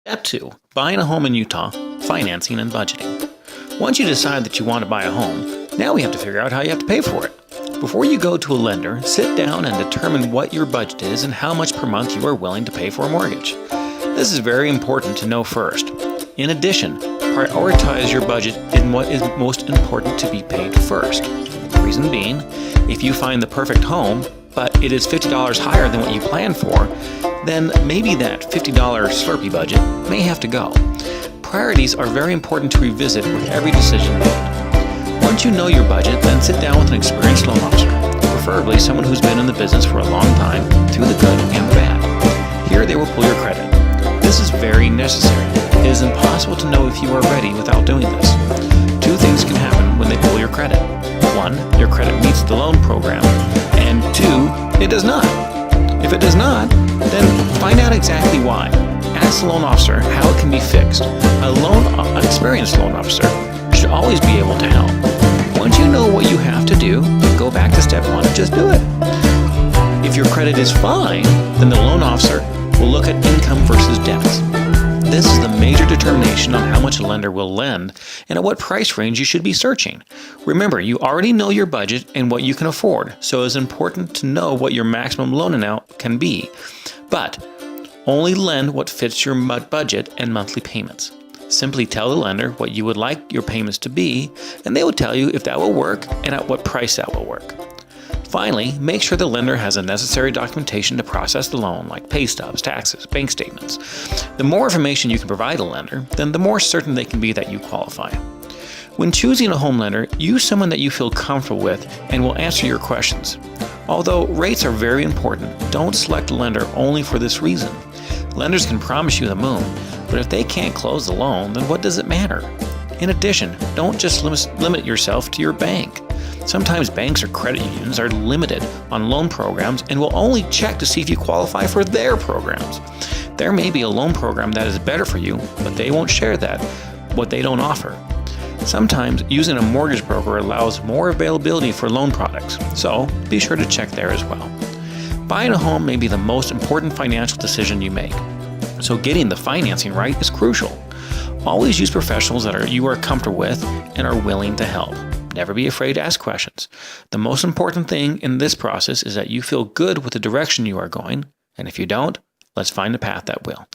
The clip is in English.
Step 2. Buying a home in Utah, financing and budgeting. Once you decide that you want to buy a home, now we have to figure out how you have to pay for it. Before you go to a lender, sit down and determine what your budget is and how much per month you are willing to pay for a mortgage. This is very important to know first. In addition, prioritize your budget in what is most important to be paid first. Reason being, if you find the perfect home, but it is $50 higher than what you planned for, then maybe that $50 Slurpee budget may have to go. Priorities are very important to revisit with every decision made. Once you know your budget, then sit down with an experienced loan officer, preferably someone who's been in the business for a long time, through the good and the bad. Here they will pull your credit. This is very necessary. It is impossible to know if you are ready without doing this. Two things can happen when they pull your credit. One, your credit meets the loan program, and two, it does not. If it does not, then find out exactly why. Ask the loan officer how it can be fixed. An experienced loan officer should always be able to help. Once you know what you have to do, go back to step 1 and just do it. If your credit is fine, then the loan officer will look at income versus debts. This is the major determination on how much a lender will lend and at what price range you should be searching. Remember, you already know your budget and what you can afford, so it's important to know what your maximum loan amount can be. But only lend what fits your budget and monthly payments. Simply tell the lender what you would like your payments to be, and they will tell you if that will work and at what price that will work. Finally, make sure the lender has the necessary documentation to process the loan, like pay stubs, taxes, bank statements. The more information you can provide a lender, then the more certain they can be that you qualify. When choosing a home lender, use someone that you feel comfortable with and will answer your questions. Although rates are very important, don't select a lender only for this reason. Lenders can promise you the moon, but if they can't close the loan, then what does it matter? In addition, don't just limit yourself to your bank. Sometimes banks or credit unions are limited on loan programs and will only check to see if you qualify for their programs. There may be a loan program that is better for you, but they won't share what they don't offer. Sometimes using a mortgage broker allows more availability for loan products, so be sure to check there as well. Buying a home may be the most important financial decision you make, so getting the financing right is crucial. Always use professionals that you are comfortable with and are willing to help. Never be afraid to ask questions. The most important thing in this process is that you feel good with the direction you are going, and if you don't, let's find a path that will.